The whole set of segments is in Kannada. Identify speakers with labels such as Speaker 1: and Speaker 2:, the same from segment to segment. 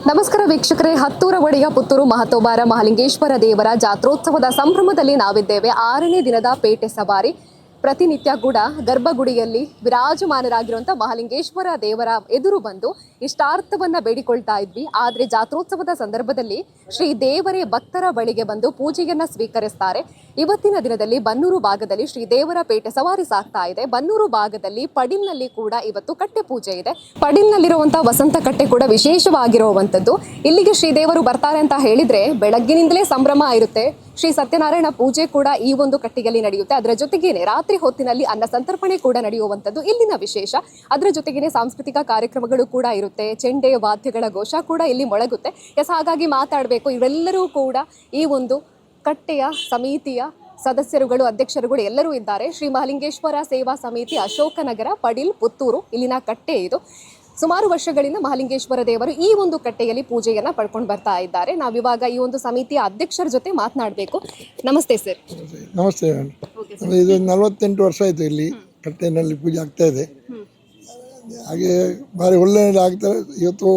Speaker 1: ನಮಸ್ಕಾರ ವೀಕ್ಷಕರೇ, ಹತ್ತೂರ ಒಡೆಯ ಪುತ್ತೂರು ಮಹತೋಬಾರ ಮಹಾಲಿಂಗೇಶ್ವರ ದೇವರ ಜಾತ್ರೋತ್ಸವದ ಸಂಭ್ರಮದಲ್ಲಿ ನಾವಿದ್ದೇವೆ. 6ನೇ ದಿನದ ಪೇಟೆ ಸವಾರಿ ಪ್ರತಿನಿತ್ಯ ಕೂಡ ಗರ್ಭಗುಡಿಯಲ್ಲಿ ವಿರಾಜಮಾನರಾಗಿರುವಂಥ ಮಹಾಲಿಂಗೇಶ್ವರ ದೇವರ ಎದುರು ಬಂದು ಇಷ್ಟಾರ್ಥವನ್ನ ಬೇಡಿಕೊಳ್ತಾ ಇದ್ವಿ. ಆದರೆ ಜಾತ್ರೋತ್ಸವದ ಸಂದರ್ಭದಲ್ಲಿ ಶ್ರೀ ದೇವರೇ ಭಕ್ತರ ಬಳಿಗೆ ಬಂದು ಪೂಜೆಯನ್ನ ಸ್ವೀಕರಿಸ್ತಾರೆ. ಇವತ್ತಿನ ದಿನದಲ್ಲಿ ಬನ್ನೂರು ಭಾಗದಲ್ಲಿ ಶ್ರೀ ದೇವರ ಪೇಟೆ ಸವಾರಿ ಸಾಗ್ತಾ ಇದೆ. ಬನ್ನೂರು ಭಾಗದಲ್ಲಿ ಪಡಿಲ್ನಲ್ಲಿ ಕೂಡ ಇವತ್ತು ಕಟ್ಟೆ ಪೂಜೆ ಇದೆ. ಪಡಿಲ್ನಲ್ಲಿರುವಂತಹ ವಸಂತ ಕಟ್ಟೆ ಕೂಡ ವಿಶೇಷವಾಗಿರುವಂಥದ್ದು. ಇಲ್ಲಿಗೆ ಶ್ರೀ ದೇವರು ಬರ್ತಾರೆ ಅಂತ ಹೇಳಿದ್ರೆ ಬೆಳಗ್ಗಿನಿಂದಲೇ ಸಂಭ್ರಮ ಇರುತ್ತೆ. ಶ್ರೀ ಸತ್ಯನಾರಾಯಣ ಪೂಜೆ ಕೂಡ ಈ ಒಂದು ಕಟ್ಟಿಗೆಯಲ್ಲಿ ನಡೆಯುತ್ತೆ. ಅದರ ಜೊತೆಗೇನೆ ರಾತ್ರಿ ಹೊತ್ತಿನಲ್ಲಿ ಅನ್ನ ಸಂತರ್ಪಣೆ ಕೂಡ ನಡೆಯುವಂಥದ್ದು ಇಲ್ಲಿನ ವಿಶೇಷ. ಅದರ ಜೊತೆಗೇನೆ ಸಾಂಸ್ಕೃತಿಕ ಕಾರ್ಯಕ್ರಮಗಳು ಕೂಡ ಇರುತ್ತೆ. ಚೆಂಡೆ ವಾದ್ಯಗಳ ಘೋಷ ಕೂಡ ಇಲ್ಲಿ ಮೊಳಗುತ್ತೆ. ಹಾಗಾಗಿ ಮಾತಾಡಬೇಕು, ಇವರೆಲ್ಲರೂ ಕೂಡ ಈ ಒಂದು ಕಟ್ಟೆಯ ಸಮಿತಿಯ ಸದಸ್ಯರುಗಳು, ಅಧ್ಯಕ್ಷರುಗಳು ಎಲ್ಲರೂ ಇದ್ದಾರೆ. ಶ್ರೀ ಮಹಾಲಿಂಗೇಶ್ವರ ಸೇವಾ ಸಮಿತಿ ಅಶೋಕನಗರ ಪಡಿಲ್ ಪುತ್ತೂರು ಇಲ್ಲಿನ ಕಟ್ಟೆ ಇದು. ಸುಮಾರು ವರ್ಷಗಳಿಂದ ಮಹಾಲಿಂಗೇಶ್ವರ ದೇವರು ಈ ಒಂದು ಕಟ್ಟೆಯಲ್ಲಿ ಪೂಜೆಯನ್ನ ಪಡ್ಕೊಂಡು ಬರ್ತಾ ಇದ್ದಾರೆ. ನಾವಿವಾಗ ಈ ಒಂದು ಸಮಿತಿಯ ಅಧ್ಯಕ್ಷರ ಜೊತೆ ಮಾತನಾಡಬೇಕು. ನಮಸ್ತೆ ಸರ್.
Speaker 2: ನಮಸ್ತೆ. ಇದು 48 ವರ್ಷ ಆಯಿತು ಇಲ್ಲಿ ಕಟ್ಟೆನಲ್ಲಿ ಪೂಜೆ ಆಗ್ತಾ ಇದೆ. ಹಾಗೆ ಭಾರಿ ಒಳ್ಳೆಯದು ಆಗ್ತಾರೆ. ಇವತ್ತು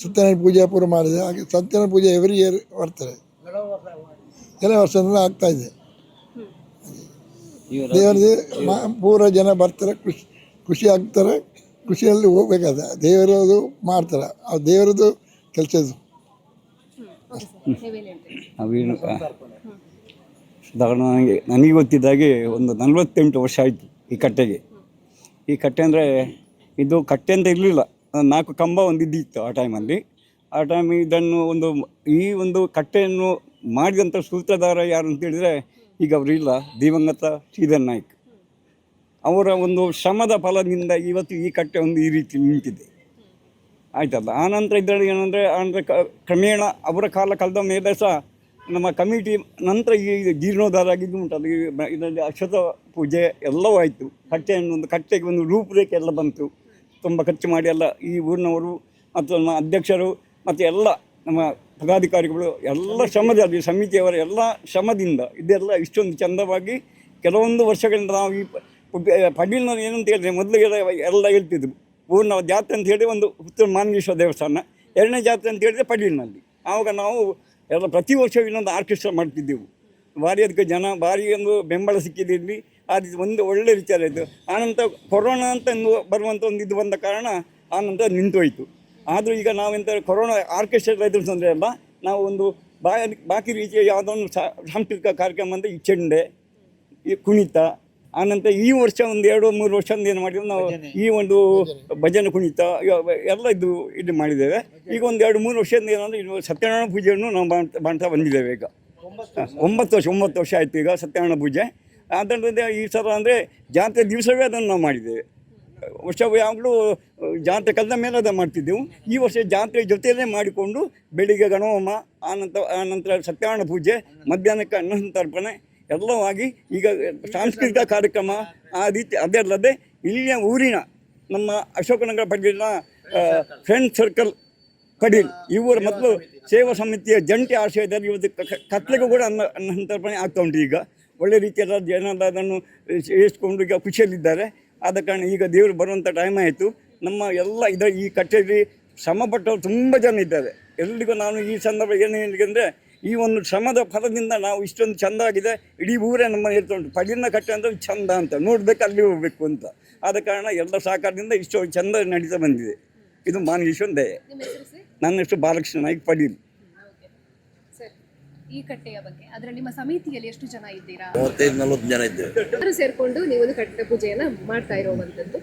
Speaker 2: ಸತ್ಯನಾರಾಯಣ ಪೂಜೆ ಪೂರ್ವ ಮಾಡಿದೆ. ಹಾಗೆ ಸತ್ಯನಾರಾಯಣ ಪೂಜೆ ಎವ್ರಿ ಇಯರ್ ಬರ್ತಾರೆ, ಕೆಲವು ವರ್ಷದಿಂದ ಆಗ್ತಾ ಇದೆ. ದೇವರಿಗೆ ಪೂರ ಜನ ಬರ್ತಾರೆ, ಖುಷಿ ಆಗ್ತಾರೆ. ಖುಷಿಯಲ್ಲಿ ಹೋಗ್ಬೇಕಾದ ದೇವರದು ಮಾಡ್ತಾರೆ, ಆ ದೇವರದು ಕೆಲಸ ಇದು.
Speaker 3: ನನಗೆ ಗೊತ್ತಿದ್ದಾಗೆ ಒಂದು 48 ವರ್ಷ ಆಯಿತು ಈ ಕಟ್ಟೆಗೆ. ಈ ಕಟ್ಟೆ ಅಂದರೆ ಇದು ಕಟ್ಟೆ ಅಂತ ಇರಲಿಲ್ಲ, 4 ಕಂಬ ಒಂದಿದ್ದಿತ್ತು ಆ ಟೈಮಲ್ಲಿ. ಆ ಟೈಮ್ ಇದನ್ನು ಈ ಒಂದು ಕಟ್ಟೆಯನ್ನು ಮಾಡಿದಂಥ ಸೂತ್ರಧಾರ ಯಾರು ಅಂತ ಹೇಳಿದರೆ ಈಗ ಅವರಿಲ್ಲ, ದಿವಂಗತ ಶ್ರೀಧರ್ ನಾಯ್ಕ್. ಅವರ ಒಂದು ಶ್ರಮದ ಫಲದಿಂದ ಇವತ್ತು ಈ ಕಟ್ಟೆ ಈ ರೀತಿ ನಿಂತಿದೆ, ಆಯ್ತಲ್ಲ. ಆನಂತರ ಇದರಲ್ಲಿ ಏನಂದರೆ ಕ್ರಮೇಣ ಅವರ ಕಾಲ ಕಳೆದ ಮೇಲೆ ಸಹ ನಮ್ಮ ಕಮಿಟಿ ನಂತರ ಈ ಜೀರ್ಣೋದ್ಧಾರ ಆಗಿದ್ದು ಉಂಟಲ್ಲ. ಇದರಲ್ಲಿ ಅಕ್ಷತ ಪೂಜೆ ಎಲ್ಲವೂ ಆಯಿತು. ಕಟ್ಟೆಗೆ ಒಂದು ರೂಪುರೇಖೆ ಎಲ್ಲ ಬಂತು. ತುಂಬ ಖರ್ಚು ಮಾಡಿ ಎಲ್ಲ ಈ ಊರಿನವರು ಮತ್ತು ನಮ್ಮ ಅಧ್ಯಕ್ಷರು ಮತ್ತು ಎಲ್ಲ ನಮ್ಮ ಪದಾಧಿಕಾರಿಗಳು ಎಲ್ಲ ಶ್ರಮದಲ್ಲಿ, ಸಮಿತಿಯವರ ಎಲ್ಲ ಶ್ರಮದಿಂದ ಇದೆಲ್ಲ ಇಷ್ಟೊಂದು ಚಂದವಾಗಿ ಕೆಲವೊಂದು ವರ್ಷಗಳಿಂದ ನಾವು ಈ ಪಡಿಲ್ನಲ್ಲಿ ಏನಂತ ಹೇಳಿದ್ರೆ ಮೊದಲಿಗೆ ಎಲ್ಲ ಹೇಳ್ತಿದ್ರು ಊರಿನ ಜಾತ್ರೆ ಅಂತ ಹೇಳಿ ಒಂದು ಪುತ್ತೂರು ಮಹಾಲಿಂಗೇಶ್ವರ ದೇವಸ್ಥಾನ, 2ನೇ ಜಾತ್ರೆ ಅಂತ ಹೇಳಿದ್ರೆ ಪಡಿಲ್ನಲ್ಲಿ. ಆವಾಗ ನಾವು ಎಲ್ಲ ಪ್ರತಿ ವರ್ಷ ಇನ್ನೊಂದು ಆರ್ಕೆಸ್ಟ್ರಾ ಮಾಡ್ತಿದ್ದೆವು. ಭಾರಿ ಅದಕ್ಕೆ ಭಾರಿ ಒಂದು ಬೆಂಬಲ ಸಿಕ್ಕಿದ್ದಿರಲಿ. ಅದು ಒಂದು ಒಳ್ಳೆ ವಿಚಾರ ಇತ್ತು. ಆನಂತರ ಕೊರೋನಾ ಅಂತ ಬರುವಂಥ ಒಂದು ಇದು ಬಂದ ಕಾರಣ ಆನಂತರ ನಿಂತೋಯ್ತು. ಆದರೂ ಈಗ ನಾವೆಂತ ಕೊರೋನಾ ಆರ್ಕೆಸ್ಟ್ರಾ ಇದ್ರು ತೊಂದರೆ ಅಲ್ಲ, ನಾವು ಒಂದು ಬಾಕಿ ರೀತಿಯ ಯಾವುದೋ ಒಂದು ಸಾಂಸ್ಕೃತಿಕ ಕಾರ್ಯಕ್ರಮ ಅಂದರೆ ಈ ಚೆಂಡೆ, ಈ ಕುಣಿತ, ಆನಂತರ ಈ ವರ್ಷ ಒಂದು 2-3 ವರ್ಷದಿಂದ ಏನು ಮಾಡಿದ್ವಿ ನಾವು ಈ ಒಂದು ಭಜನೆ ಕುಣಿತ ಎಲ್ಲ ಇದು ಮಾಡಿದ್ದೇವೆ. ಈಗ ಒಂದು 2-3 ವರ್ಷದಿಂದ ಏನಂದರೆ ಇದು ಸತ್ಯನಾರಾಯಣ ಪೂಜೆಯನ್ನು ನಾವು ಮಾಡ್ತಾ ಬಂದಿದ್ದೇವೆ. ಈಗ 9 ವರ್ಷ ಆಯಿತು ಈಗ ಸತ್ಯನಾರಾಯಣ ಪೂಜೆ. ಅದರಿಂದ ಈ ಸಲ ಅಂದರೆ ಜಾತ್ರೆ ದಿವಸವೇ ಅದನ್ನು ನಾವು ಮಾಡಿದ್ದೇವೆ. ವರ್ಷ ಯಾವಾಗಲೂ ಜಾತ್ರೆ ಕಳೆದ ಮೇಲೆ ಅದನ್ನು ಮಾಡ್ತಿದ್ದೆವು. ಈ ವರ್ಷ ಜಾತ್ರೆ ಜೊತೆಯಲ್ಲೇ ಮಾಡಿಕೊಂಡು ಬೆಳಿಗ್ಗೆ ಗಣಹೋಮ, ಆನಂತರ ಸತ್ಯನಾರಾಯಣ ಪೂಜೆ, ಮಧ್ಯಾಹ್ನಕ್ಕೆ ಅನ್ನ ಸಂತರ್ಪಣೆ ಎಲ್ಲವಾಗಿ ಈಗ ಸಾಂಸ್ಕೃತಿಕ ಕಾರ್ಯಕ್ರಮ ಆ ರೀತಿ. ಅದಲ್ಲದೆ ಇಲ್ಲಿಯ ಊರಿನ ನಮ್ಮ ಅಶೋಕನಗರ ಪಡೀಲಿನ ಫ್ರೆಂಡ್ ಸರ್ಕಲ್ ಪಡೀಲ್ ಇವರ ಮತ್ತು ಸೇವಾ ಸಮಿತಿಯ ಜಂಟಿ ಆಶ್ರಯದಲ್ಲಿ ಇವತ್ತು ಕತ್ಲೆಗೂ ಕೂಡ ಅನ್ನ ಸಂತರ್ಪಣೆ ಆಗ್ತಾ ಉಂಟು. ಈಗ ಒಳ್ಳೆ ರೀತಿಯಲ್ಲ ಜನ ಅದನ್ನು ಸೇರಿಸ್ಕೊಂಡು ಈಗ ಖುಷಿಯಲ್ಲಿದ್ದಾರೆ. ಆದ ಕಾರಣ ಈಗ ದೇವರು ಬರುವಂಥ ಟೈಮ್ ಆಯಿತು. ನಮ್ಮ ಎಲ್ಲ ಈ ಕಟ್ಟೆಯಲ್ಲಿ ಶ್ರಮಪಟ್ಟವರು ತುಂಬ ಜನ ಇದ್ದಾರೆ. ಎಲ್ಲಿಗೂ ನಾನು ಈ ಸಂದರ್ಭ ಏನು ಹೇಳಿದ್ರೆ ಈ ಒಂದು ಶ್ರಮದ ಫಲದಿಂದ ನಾವು ಇಷ್ಟೊಂದು ಚೆಂದ ಆಗಿದೆ. ಇಡೀ ಊರೇ ನಮ್ಮ ಹೇಳ್ತಾ ಉಂಟು, ಪಡಿಲಿನ ಕಟ್ಟೆ ಅಂದರೆ ಚೆಂದ ಅಂತ, ನೋಡಬೇಕು ಅಲ್ಲಿ ಹೋಗಬೇಕು ಅಂತ. ಆದ ಕಾರಣ ಎಲ್ಲ ಸಹಕಾರದಿಂದ ಇಷ್ಟು ಚೆಂದ ನಡೀತಾ ಬಂದಿದೆ. ಇದು ಮಹಾಲಿಂಗೇಶ್ವರ ದಯೆ. ನನ್ನ ಹೆಸರು ಬಾಲಕೃಷ್ಣ ನಾಯ್ಕ್, ಪಡೀಲ್.
Speaker 1: ಈ ಕಟ್ಟೆಯ ಬಗ್ಗೆ ಅದರಲ್ಲಿ ನಿಮ್ಮ ಸಮಿತಿಯಲ್ಲಿ ಎಷ್ಟು ಜನ ಇದ್ದೀರಾ?
Speaker 4: 35-40 ಜನ ಇದ್ದೇವೆ.
Speaker 1: ಸೇರ್ಕೊಂಡು ನೀವು ಒಂದು ಕಟ್ಟೆ ಪೂಜೆಯನ್ನ ಮಾಡ್ತಾ ಇರುವಂತದ್ದು.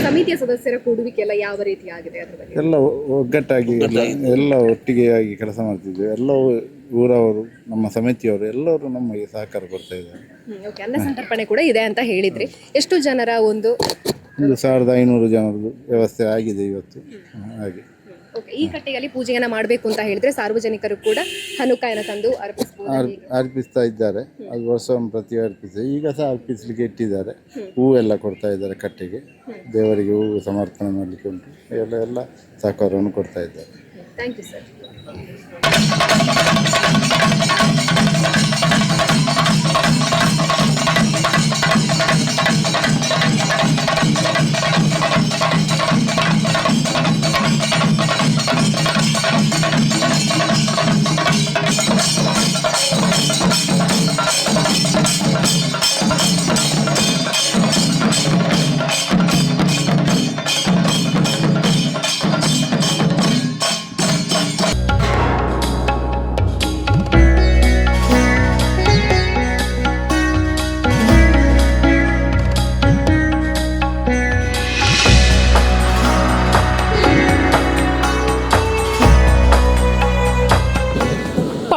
Speaker 1: ಸಮಿತಿಯ ಸದಸ್ಯರ ಕೂಡುವಿಕೆ ಎಲ್ಲ ಯಾವ ರೀತಿ ಆಗಿದೆ? ಅದರ ಬಗ್ಗೆ
Speaker 5: ಎಲ್ಲ ಒಗ್ಗಟ್ಟಾಗಿ ಎಲ್ಲ ಒಟ್ಟಿಗೆ ಆಗಿ ಕೆಲಸ ಮಾಡ್ತಿದ್ವಿ. ಎಲ್ಲವೂ ಊರವರು, ನಮ್ಮ ಸಮಿತಿಯವರು ಎಲ್ಲರೂ ನಮಗೆ ಸಹಕಾರ ಕೊಡ್ತಾ ಇದ್ದಾರೆ.
Speaker 1: ಅನ್ನ ಸಂತರ್ಪಣೆ ಕೂಡ ಇದೆ ಅಂತ ಹೇಳಿದ್ರಿ. ಎಷ್ಟು ಜನರ ಒಂದು
Speaker 5: 1500 ಜನರದ್ದು ವ್ಯವಸ್ಥೆ ಆಗಿದೆ ಇವತ್ತು. ಹಾಗೆ
Speaker 1: ಈ ಕಟ್ಟೆಯಲ್ಲಿ ಪೂಜೆಯನ್ನ ಮಾಡಬೇಕು ಅಂತ ಹೇಳಿದ್ರೆ ಸಾರ್ವಜನಿಕರು ಕೂಡ ಹನುಕಾಯನ ತಂದು
Speaker 5: ಅರ್ಪಿಸ್ತಾ ಇದ್ದಾರೆ. ಅದು ವರ್ಷವನ್ನು ಪ್ರತಿ ಅರ್ಪಿಸಿ ಈಗ ಸಹ ಅರ್ಪಿಸಲಿಕ್ಕೆ ಇಟ್ಟಿದ್ದಾರೆ. ಹೂವೆಲ್ಲ ಕೊಡ್ತಾ ಇದ್ದಾರೆ ಕಟ್ಟೆಗೆ. ದೇವರಿಗೆ ಹೂವು ಸಮರ್ಪಣೆ ಮಾಡಲಿಕ್ಕೆ ಉಂಟು. ಎಲ್ಲ ಸಹಕಾರವನ್ನು ಕೊಡ್ತಾ ಇದ್ದಾರೆ.
Speaker 1: Thank you sir.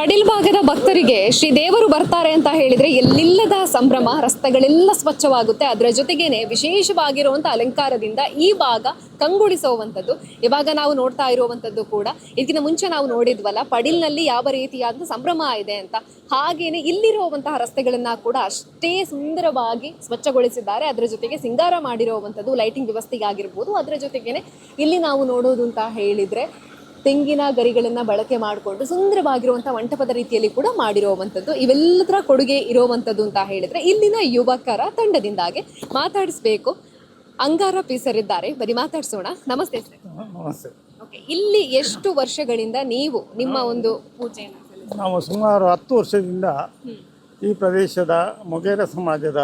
Speaker 1: ಪಡಿಲ್ ಭಾಗದ ಭಕ್ತರಿಗೆ ಶ್ರೀ ದೇವರು ಬರ್ತಾರೆ ಅಂತ ಹೇಳಿದ್ರೆ ಎಲ್ಲಿಲ್ಲದ ಸಂಭ್ರಮ, ರಸ್ತೆಗಳೆಲ್ಲ ಸ್ವಚ್ಛವಾಗುತ್ತೆ. ಅದರ ಜೊತೆಗೇನೆ ವಿಶೇಷವಾಗಿರುವಂತಹ ಅಲಂಕಾರದಿಂದ ಈ ಭಾಗ ಕಂಗೊಳಿಸುವಂಥದ್ದು. ಇವಾಗ ನಾವು ನೋಡ್ತಾ ಇರುವಂಥದ್ದು ಕೂಡ ಇದಕ್ಕಿಂತ ಮುಂಚೆ ನಾವು ನೋಡಿದ್ವಲ್ಲ ಪಡಿಲ್ನಲ್ಲಿ ಯಾವ ರೀತಿಯಾದ ಸಂಭ್ರಮ ಇದೆ ಅಂತ, ಹಾಗೇನೆ ಇಲ್ಲಿರುವಂತಹ ರಸ್ತೆಗಳನ್ನ ಕೂಡ ಅಷ್ಟೇ ಸುಂದರವಾಗಿ ಸ್ವಚ್ಛಗೊಳಿಸಿದ್ದಾರೆ. ಅದರ ಜೊತೆಗೆ ಸಿಂಗಾರ ಮಾಡಿರುವಂಥದ್ದು, ಲೈಟಿಂಗ್ ವ್ಯವಸ್ಥೆಗಾಗಿರ್ಬೋದು. ಅದರ ಜೊತೆಗೇನೆ ಇಲ್ಲಿ ನಾವು ನೋಡೋದು ಅಂತ ಹೇಳಿದ್ರೆ ತೆಂಗಿನ ಗರಿಗಳನ್ನ ಬಳಕೆ ಮಾಡಿಕೊಂಡು ಸುಂದರವಾಗಿರುವಂತಹ ಮಂಟಪದ ರೀತಿಯಲ್ಲಿ ಕೂಡ ಮಾಡಿರುವಂಥದ್ದು. ಇವೆಲ್ಲದರ ಕೊಡುಗೆ ಇರುವಂಥದ್ದು ಅಂತ ಹೇಳಿದ್ರೆ ಇಲ್ಲಿನ ಯುವಕರ ತಂಡದಿಂದಾಗೆ ಮಾತಾಡಿಸ್ಬೇಕು. ಅಂಗಾರ ಪೀಸರಿದ್ದಾರೆ, ಬರೀ ಮಾತಾಡ್ಸೋಣ. ನಮಸ್ತೆ ಸರ್.
Speaker 6: ನಮಸ್ತೆ.
Speaker 1: ಓಕೆ, ಇಲ್ಲಿ ಎಷ್ಟು ವರ್ಷಗಳಿಂದ ನೀವು ನಿಮ್ಮ ಒಂದು ಪೂಜೆಯನ್ನು ಸಲ್ಲಿಸ್ತೀರಾ?
Speaker 6: ನಾವು ಸುಮಾರು 10 ವರ್ಷದಿಂದ ಈ ಪ್ರದೇಶದ ಮೊಗೇರ ಸಮಾಜದ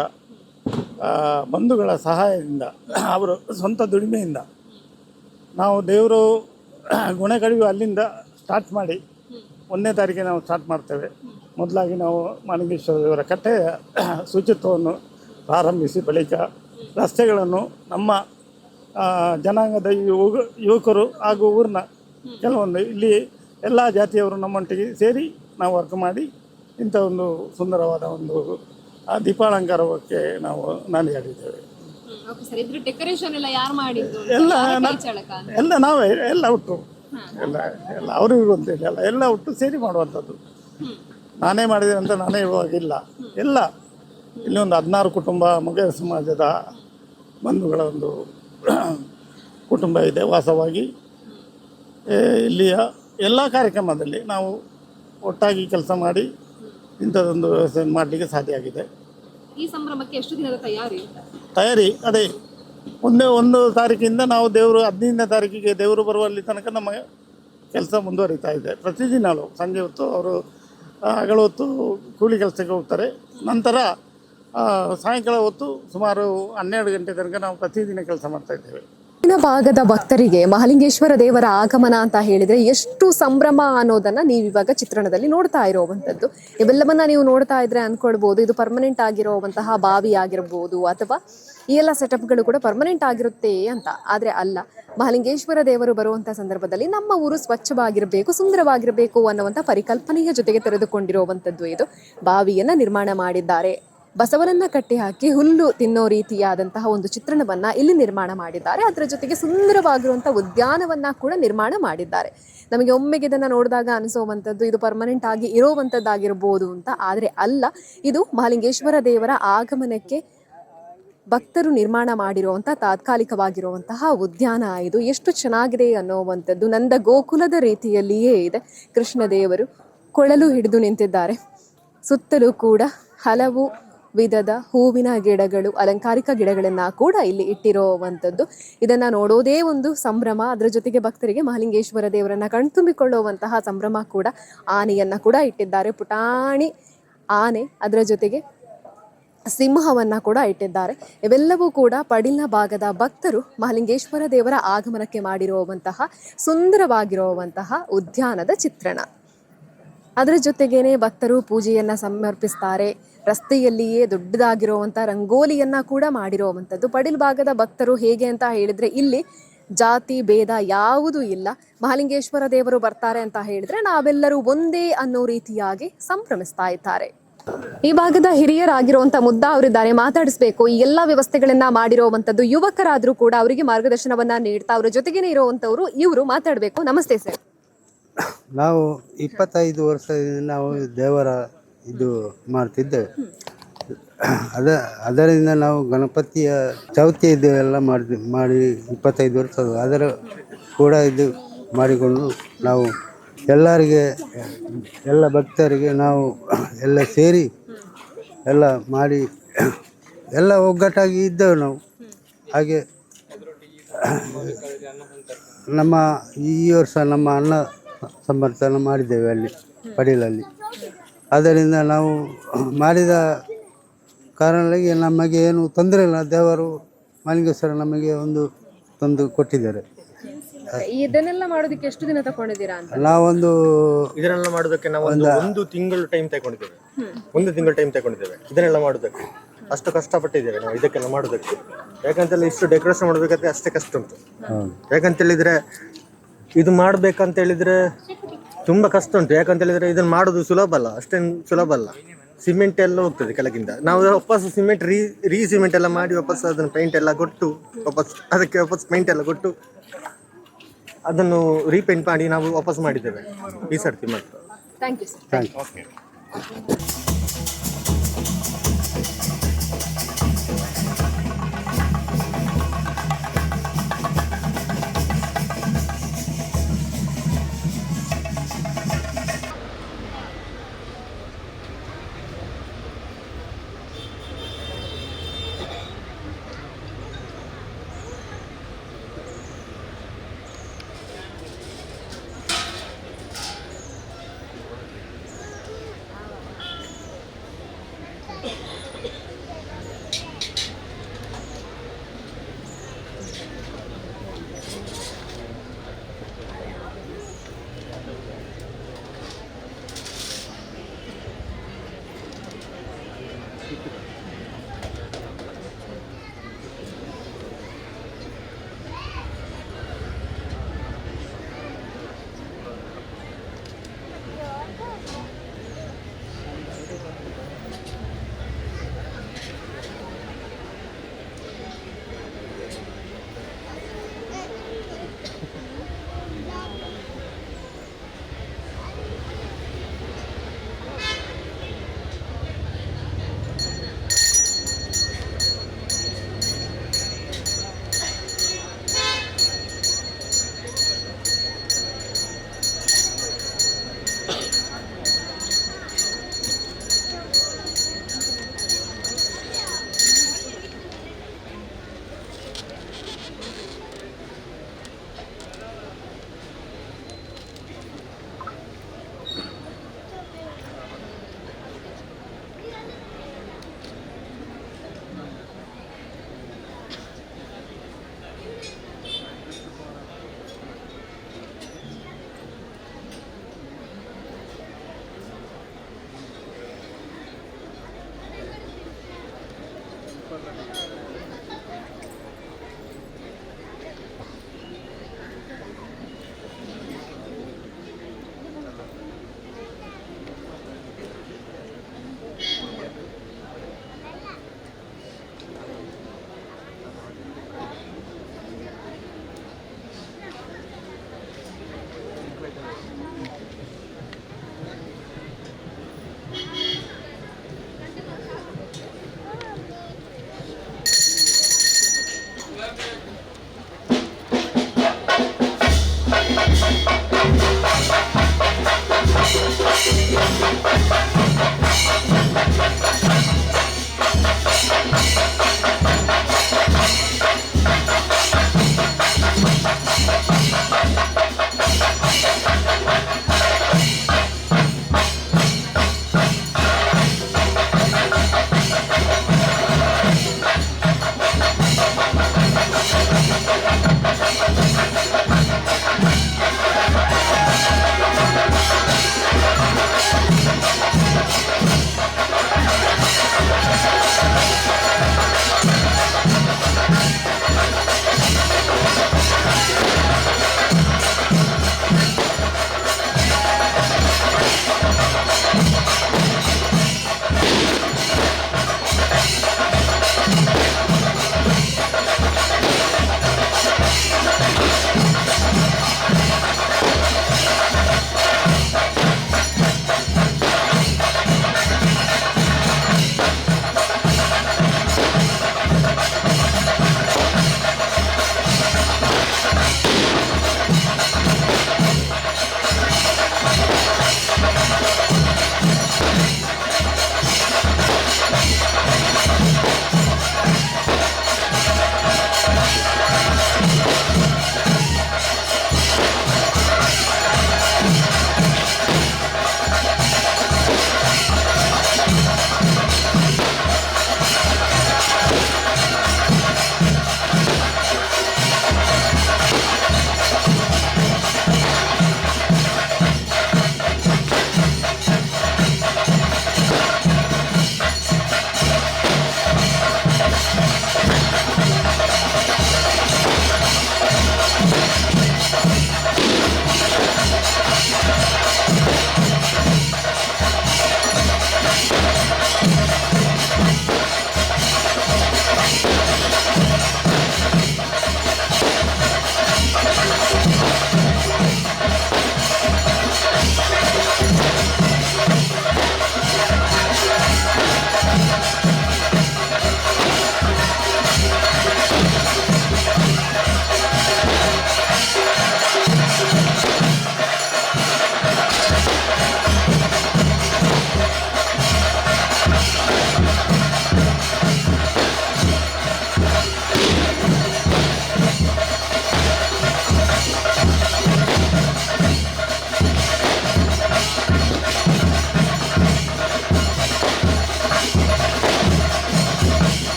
Speaker 6: ಬಂಧುಗಳ ಸಹಾಯದಿಂದ, ಅವರು ಸ್ವಂತ ದುಡಿಮೆಯಿಂದ ನಾವು ದೇವರು ಗುಣೆ ಕಡಿಮೆ ಅಲ್ಲಿಂದ ಸ್ಟಾರ್ಟ್ ಮಾಡಿ 1ನೇ ತಾರೀಕಿಗೆ ನಾವು ಸ್ಟಾರ್ಟ್ ಮಾಡ್ತೇವೆ. ಮೊದಲಾಗಿ ನಾವು ಮಹಾಲಿಂಗೇಶ್ವರ ದೇವರ ಕಟ್ಟೆಯ ಶುಚಿತ್ವವನ್ನು ಪ್ರಾರಂಭಿಸಿ ಬಳಿಕ ರಸ್ತೆಗಳನ್ನು ನಮ್ಮ ಜನಾಂಗದ ಯುವಕರು ಹಾಗೂ ಊರಿನ ಕೆಲವೊಂದು ಇಲ್ಲಿ ಎಲ್ಲ ಜಾತಿಯವರು ನಮ್ಮೊಟ್ಟಿಗೆ ಸೇರಿ ನಾವು ವರ್ಕ್ ಮಾಡಿ ಇಂಥ ಒಂದು ಸುಂದರವಾದ ಒಂದು ದೀಪಾಲಂಕಾರಕ್ಕೆ ನಾವು ನಾಂದಿಯಾಗಿದ್ದೇವೆ.
Speaker 1: ಡೆಕೋರೇಷನ್ ಎಲ್ಲ ಯಾರು ಮಾಡಿದ್ದು?
Speaker 6: ಎಲ್ಲ ನಾವೇ, ಎಲ್ಲ ಒಟ್ಟು ಎಲ್ಲ ಅವರಿಗೂ ಅಂತೇಳಿ ಎಲ್ಲ ಒಟ್ಟು ಸೇರಿ ಮಾಡುವಂಥದ್ದು. ನಾನೇ ಮಾಡಿದೆ ಅಂತ ನಾನೇ ಇವಾಗಿಲ್ಲ. ಎಲ್ಲ ಇಲ್ಲಿ ಒಂದು 16 ಕುಟುಂಬ ಮೊಗೇರ ಸಮಾಜದ ಬಂಧುಗಳ ಒಂದು ಕುಟುಂಬ ಇದೆ ವಾಸವಾಗಿ. ಇಲ್ಲಿಯ ಎಲ್ಲ ಕಾರ್ಯಕ್ರಮದಲ್ಲಿ ನಾವು ಒಟ್ಟಾಗಿ ಕೆಲಸ ಮಾಡಿ ಇಂಥದ್ದೊಂದು ವ್ಯವಸ್ಥೆ ಮಾಡಲಿಕ್ಕೆ ಸಾಧ್ಯ ಆಗಿದೆ.
Speaker 1: ಈ ಸಂಭ್ರಮಕ್ಕೆ ಎಷ್ಟು ದಿನದ
Speaker 6: ತಯಾರಿ ಅದೇ 1 ತಾರೀಕಿಂದ ನಾವು ದೇವರು 15ನೇ ತಾರೀಕಿಗೆ ದೇವರು ಬರುವಲ್ಲಿ ತನಕ ನಮ್ಮ ಕೆಲಸ ಮುಂದುವರಿತಾ ಇದೆ. ಪ್ರತಿದಿನವೂ ಸಂಜೆ ಹೊತ್ತು ಅವರು ಹಗಲು ಹೊತ್ತು ಕೂಲಿ ಕೆಲಸಕ್ಕೆ ಹೋಗ್ತಾರೆ. ನಂತರ ಸಾಯಂಕಾಲ ಹೊತ್ತು ಸುಮಾರು 12 ಗಂಟೆ ತನಕ ನಾವು ಪ್ರತಿದಿನ ಕೆಲಸ ಮಾಡ್ತಾ ಇದ್ದೇವೆ.
Speaker 1: ಇಲ್ಲಿನ ಭಾಗದ ಭಕ್ತರಿಗೆ ಮಹಾಲಿಂಗೇಶ್ವರ ದೇವರ ಆಗಮನ ಅಂತ ಹೇಳಿದ್ರೆ ಎಷ್ಟು ಸಂಭ್ರಮ ಅನ್ನೋದನ್ನ ನೀವು ಇವಾಗ ಚಿತ್ರಣದಲ್ಲಿ ನೋಡ್ತಾ ಇರುವಂತದ್ದು. ಇವೆಲ್ಲವನ್ನ ನೀವು ನೋಡ್ತಾ ಇದ್ರೆ ಅನ್ಕೊಳ್ಬಹುದು ಇದು ಪರ್ಮನೆಂಟ್ ಆಗಿರುವಂತಹ ಬಾವಿ ಆಗಿರ್ಬೋದು, ಅಥವಾ ಈ ಎಲ್ಲ ಸೆಟಪ್ಗಳು ಕೂಡ ಪರ್ಮನೆಂಟ್ ಆಗಿರುತ್ತೆ ಅಂತ. ಆದ್ರೆ ಅಲ್ಲ, ಮಹಾಲಿಂಗೇಶ್ವರ ದೇವರು ಬರುವಂತಹ ಸಂದರ್ಭದಲ್ಲಿ ನಮ್ಮ ಊರು ಸ್ವಚ್ಛವಾಗಿರಬೇಕು, ಸುಂದರವಾಗಿರಬೇಕು ಅನ್ನುವಂಥ ಪರಿಕಲ್ಪನೆಯ ಜೊತೆಗೆ ತೆರೆದುಕೊಂಡಿರುವಂಥದ್ದು. ಇದು ಬಾವಿಯನ್ನ ನಿರ್ಮಾಣ ಮಾಡಿದ್ದಾರೆ. ಬಸವನನ್ನ ಕಟ್ಟಿ ಹಾಕಿ ಹುಲ್ಲು ತಿನ್ನೋ ರೀತಿಯಾದಂತಹ ಒಂದು ಚಿತ್ರಣವನ್ನ ಇಲ್ಲಿ ನಿರ್ಮಾಣ ಮಾಡಿದ್ದಾರೆ. ಅದರ ಜೊತೆಗೆ ಸುಂದರವಾಗಿರುವಂತಹ ಉದ್ಯಾನವನ್ನ ಕೂಡ ನಿರ್ಮಾಣ ಮಾಡಿದ್ದಾರೆ. ನಮಗೆ ಒಮ್ಮೆಗೆ ಇದನ್ನ ನೋಡಿದಾಗ ಅನಿಸುವಂಥದ್ದು ಇದು ಪರ್ಮನೆಂಟ್ ಆಗಿ ಇರುವಂಥದ್ದಾಗಿರ್ಬೋದು ಅಂತ. ಆದರೆ ಅಲ್ಲ, ಇದು ಮಹಾಲಿಂಗೇಶ್ವರ ದೇವರ ಆಗಮನಕ್ಕೆ ಭಕ್ತರು ನಿರ್ಮಾಣ ಮಾಡಿರುವಂಥ ತಾತ್ಕಾಲಿಕವಾಗಿರುವಂತಹ ಉದ್ಯಾನ. ಇದು ಎಷ್ಟು ಚೆನ್ನಾಗಿದೆ ಅನ್ನುವಂಥದ್ದು. ನಂದ ಗೋಕುಲದ ರೀತಿಯಲ್ಲಿಯೇ ಇದೆ. ಕೃಷ್ಣ ದೇವರು ಕೊಳಲು ಹಿಡಿದು ನಿಂತಿದ್ದಾರೆ. ಸುತ್ತಲೂ ಕೂಡ ಹಲವು ವಿಧದ ಹೂವಿನ ಗಿಡಗಳು, ಅಲಂಕಾರಿಕ ಗಿಡಗಳನ್ನ ಕೂಡ ಇಲ್ಲಿ ಇಟ್ಟಿರುವಂಥದ್ದು. ಇದನ್ನ ನೋಡೋದೇ ಒಂದು ಸಂಭ್ರಮ. ಅದರ ಜೊತೆಗೆ ಭಕ್ತರಿಗೆ ಮಹಾಲಿಂಗೇಶ್ವರ ದೇವರನ್ನ ಕಣ್ತುಂಬಿಕೊಳ್ಳುವಂತಹ ಸಂಭ್ರಮ ಕೂಡ. ಆನೆಯನ್ನ ಕೂಡ ಇಟ್ಟಿದ್ದಾರೆ, ಪುಟಾಣಿ ಆನೆ. ಅದರ ಜೊತೆಗೆ ಸಿಂಹವನ್ನ ಕೂಡ ಇಟ್ಟಿದ್ದಾರೆ. ಇವೆಲ್ಲವೂ ಕೂಡ ಪಡಿಲ್ನ ಭಾಗದ ಭಕ್ತರು ಮಹಾಲಿಂಗೇಶ್ವರ ದೇವರ ಆಗಮನಕ್ಕೆ ಮಾಡಿರುವಂತಹ ಸುಂದರವಾಗಿರುವಂತಹ ಉದ್ಯಾನದ ಚಿತ್ರಣ. ಅದರ ಜೊತೆಗೇನೆ ಭಕ್ತರು ಪೂಜೆಯನ್ನ ಸಮರ್ಪಿಸ್ತಾರೆ. ರಸ್ತೆಯಲ್ಲಿಯೇ ದೊಡ್ಡದಾಗಿರುವಂಥ ರಂಗೋಲಿಯನ್ನ ಕೂಡ ಮಾಡಿರುವಂಥದ್ದು. ಪಡಿಲ್ ಭಾಗದ ಭಕ್ತರು ಹೇಗೆ ಅಂತ ಹೇಳಿದ್ರೆ ಇಲ್ಲಿ ಜಾತಿ ಭೇದ ಯಾವುದೂ ಇಲ್ಲ. ಮಹಾಲಿಂಗೇಶ್ವರ ದೇವರು ಬರ್ತಾರೆ ಅಂತ ಹೇಳಿದ್ರೆ ನಾವೆಲ್ಲರೂ ಒಂದೇ ಅನ್ನೋ ರೀತಿಯಾಗಿ ಸಂಭ್ರಮಿಸ್ತಾ ಇದ್ದಾರೆ. ಈ ಭಾಗದ ಹಿರಿಯರಾಗಿರುವಂತ ಮುದ್ದಾ ಅವರಿದ್ದಾರೆ, ಮಾತಾಡಿಸ್ಬೇಕು. ಈ ಎಲ್ಲ ವ್ಯವಸ್ಥೆಗಳನ್ನ ಮಾಡಿರುವಂತದ್ದು ಯುವಕರಾದ್ರೂ ಕೂಡ ಅವರಿಗೆ ಮಾರ್ಗದರ್ಶನವನ್ನ ನೀಡ್ತಾ ಅವರ ಜೊತೆಗೇನೆ ಇರುವಂತವ್ರು ಇವರು ಮಾತಾಡ್ಬೇಕು. ನಮಸ್ತೆ ಸರ್.
Speaker 7: ನಾವು 25 ವರ್ಷದಿಂದ ನಾವು ದೇವರ ಇದು ಮಾಡ್ತಿದ್ದೇವೆ. ಅದರಿಂದ ನಾವು ಗಣಪತಿಯ ಚೌತಿ ಇದು ಎಲ್ಲ ಮಾಡಿ 25 ವರ್ಷ ಅದರ ಕೂಡ ಇದು ಮಾಡಿಕೊಂಡು ನಾವು ಎಲ್ಲರಿಗೆ ಎಲ್ಲ ಭಕ್ತರಿಗೆ ನಾವು ಎಲ್ಲ ಸೇರಿ ಎಲ್ಲ ಮಾಡಿ ಎಲ್ಲ ಒಗ್ಗಟ್ಟಾಗಿ ಇದ್ದೇವೆ ನಾವು. ಹಾಗೆ ನಮ್ಮ ಈ ವರ್ಷ ನಮ್ಮ ಅನ್ನ ಸಮರ್ಥನೆ ಮಾಡಿದ್ದೇವೆ ಅಲ್ಲಿ ಪಡೀಲಲ್ಲಿ. ಅದರಿಂದ ನಾವು ಮಾಡಿದ ಕಾರಣಕ್ಕೆ ನಮಗೆ ಏನು ತೊಂದರೆ ಇಲ್ಲ. ದೇವರು ಮಹಾಲಿಂಗೇಶ್ವರ ನಮಗೆ ಒಂದು ತಂದು ಕೊಟ್ಟಿದ್ದಾರೆ.
Speaker 1: ಇದನ್ನೆಲ್ಲ ಮಾಡೋದಕ್ಕೆ ಎಷ್ಟು ದಿನ ತಗೊಂಡಿದ್ದೀರಾ ಅಂತ?
Speaker 7: ನಾವೊಂದು
Speaker 4: ಇದನ್ನೆಲ್ಲ ಮಾಡೋದಕ್ಕೆ ನಾವು ಒಂದು ತಿಂಗಳು ಟೈಮ್ ತಗೊಂಡಿದ್ದೇವೆ. 1 ತಿಂಗಳು ಟೈಮ್ ತಗೊಂಡಿದ್ದೇವೆ ಇದನ್ನೆಲ್ಲ ಮಾಡೋದಕ್ಕೆ. ಅಷ್ಟು ಕಷ್ಟಪಟ್ಟಿದ್ದೇವೆ ನಾವು ಇದಕ್ಕೆಲ್ಲ ಮಾಡೋದಕ್ಕೆ. ಯಾಕಂತೇಳಿ ಇಷ್ಟು ಡೆಕೋರೇಷನ್ ಮಾಡಬೇಕಾದ್ರೆ ಅಷ್ಟೇ ಕಷ್ಟ ಉಂಟು. ಯಾಕಂತೇಳಿದ್ರೆ ಇದು ಮಾಡ್ಬೇಕಂತ ಹೇಳಿದ್ರೆ ತುಂಬ ಕಷ್ಟ ಉಂಟು. ಯಾಕಂತ ಹೇಳಿದ್ರೆ ಇದನ್ನು ಮಾಡೋದು ಸುಲಭ ಅಲ್ಲ, ಅಷ್ಟೇನು ಸುಲಭ ಅಲ್ಲ. ಸಿಮೆಂಟ್ ಎಲ್ಲ ಹೋಗ್ತದೆ ಕೆಳಗಿಂದ. ನಾವು ವಾಪಸ್ ಸಿಮೆಂಟ್ ರೀ ಸಿಮೆಂಟ್ ಎಲ್ಲ ಮಾಡಿ ವಾಪಸ್ ಅದನ್ನು ಪೇಂಟ್ ಎಲ್ಲ ಕೊಟ್ಟು ಅದಕ್ಕೆ ವಾಪಸ್ ಪೇಂಟ್ ಎಲ್ಲ ಕೊಟ್ಟು ಅದನ್ನು ರೀಪೇಂಟ್ ಮಾಡಿ ನಾವು ವಾಪಸ್ ಮಾಡಿದ್ದೇವೆ ಈ ಸರ್ತಿ ಮಾತ್ರ.
Speaker 1: Thank you sir.
Speaker 7: Thank you.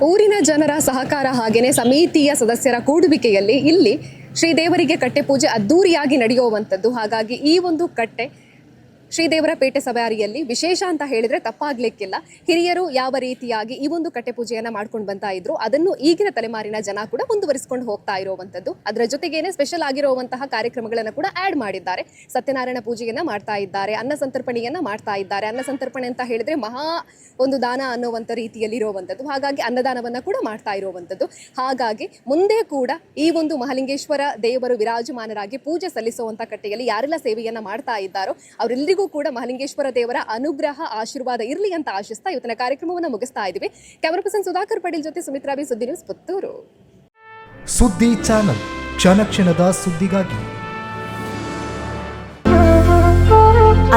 Speaker 1: ಊರಿನ ಜನರ ಸಹಕಾರ ಹಾಗೆಯೇ ಸಮಿತಿಯ ಸದಸ್ಯರ ಕೂಡುವಿಕೆಯಲ್ಲಿ ಇಲ್ಲಿ ಶ್ರೀದೇವರಿಗೆ ಕಟ್ಟೆ ಪೂಜೆ ಅದ್ದೂರಿಯಾಗಿ ನಡೆಯುವಂಥದ್ದು. ಹಾಗಾಗಿ ಈ ಒಂದು ಕಟ್ಟೆ ಶ್ರೀದೇವರ ಪೇಟೆ ಸವಾರಿಯಲ್ಲಿ ವಿಶೇಷ ಅಂತ ಹೇಳಿದ್ರೆ ತಪ್ಪಾಗ್ಲಿಕ್ಕಿಲ್ಲ. ಹಿರಿಯರು ಯಾವ ರೀತಿಯಾಗಿ ಈ ಒಂದು ಕಟ್ಟೆ ಪೂಜೆಯನ್ನ ಮಾಡ್ಕೊಂಡು ಬಂತಾ ಇದ್ರು ಅದನ್ನು ಈಗಿನ ತಲೆಮಾರಿನ ಜನ ಕೂಡ ಮುಂದುವರಿಸಿಕೊಂಡು ಹೋಗ್ತಾ ಇರುವಂತದ್ದು. ಅದರ ಜೊತೆಗೇನೆ ಸ್ಪೆಷಲ್ ಆಗಿರುವಂತಹ ಕಾರ್ಯಕ್ರಮಗಳನ್ನು ಕೂಡ ಆಡ್ ಮಾಡಿದ್ದಾರೆ. ಸತ್ಯನಾರಾಯಣ ಪೂಜೆಯನ್ನ ಮಾಡ್ತಾ ಇದ್ದಾರೆ, ಅನ್ನ ಸಂತರ್ಪಣೆಯನ್ನ ಮಾಡ್ತಾ ಇದ್ದಾರೆ. ಅನ್ನ ಸಂತರ್ಪಣೆ ಅಂತ ಹೇಳಿದ್ರೆ ಮಹಾ ಒಂದು ದಾನ ಅನ್ನುವಂಥ ರೀತಿಯಲ್ಲಿ ಇರುವಂಥದ್ದು. ಹಾಗಾಗಿ ಅನ್ನದಾನವನ್ನ ಕೂಡ ಮಾಡ್ತಾ ಇರುವಂಥದ್ದು. ಹಾಗಾಗಿ ಮುಂದೆ ಕೂಡ ಈ ಒಂದು ಮಹಾಲಿಂಗೇಶ್ವರ ದೇವರು ವಿರಾಜಮಾನರಾಗಿ ಪೂಜೆ ಸಲ್ಲಿಸುವಂತ ಕಟ್ಟೆಯಲ್ಲಿ ಯಾರೆಲ್ಲ ಸೇವೆಯನ್ನ ಮಾಡ್ತಾ ಇದ್ದಾರೋ ಅವರೆಲ್ಲರಿಗೂ ಕೂಡ ಮಹಾಲಿಂಗೇಶ್ವರ ದೇವರ ಅನುಗ್ರಹ ಆಶೀರ್ವಾದ ಇರಲಿ ಅಂತ ಆಶಿಸ್ತಾ ಇವತ್ತಿನ ಕಾರ್ಯಕ್ರಮವನ್ನು ಮುಗಿಸ್ತಾ ಇದ್ದೀವಿ. ಕ್ಯಾಮರಾ ಪರ್ಸನ್ ಸುಧಾಕರ್ ಪಟೇಲ್ ಜೊತೆ ಸುಮಿತ್ರಾ ಬಿ, ಸುದ್ದಿ ನ್ಯೂಸ್, ಪುತ್ತೂರು.
Speaker 8: ಸುದ್ದಿ ಚಾನಲ್, ಕ್ಷಣ ಕ್ಷಣದ ಸುದ್ದಿಗಾಗಿ.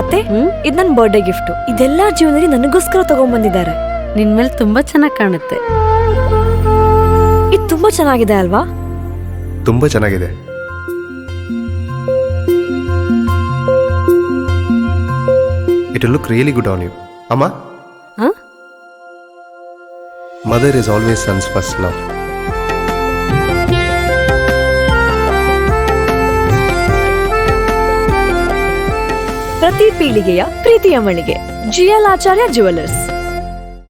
Speaker 9: ಅತ್ತೆ, ಇದು ನನ್ನ ಬರ್ಡೇ ಗಿಫ್ಟ್. ಇದೆಲ್ಲ ಜೀವನದಲ್ಲಿ ನನಗೋಸ್ಕರ ತಗೊಂಡ್ಬಂದಿದ್ದಾರೆ.
Speaker 10: ನಿನ್ ಮೇಲೆ ತುಂಬಾ ಚೆನ್ನಾಗಿ ಕಾಣುತ್ತೆ.
Speaker 9: ಇದು ತುಂಬಾ ಚೆನ್ನಾಗಿದೆ ಅಲ್ವಾ?
Speaker 11: ತುಂಬಾ ಚೆನ್ನಾಗಿದೆ. It will look really good on you. Amma?
Speaker 10: Huh?
Speaker 11: Mother is always son's first love.
Speaker 9: ಪ್ರತಿ ಪೀಳಿಗೆಯ ಪ್ರೀತಿಯ ಮಳಿಗೆ GL ಆಚಾರ್ಯ ಜುವೆಲ್ಲರ್ಸ್.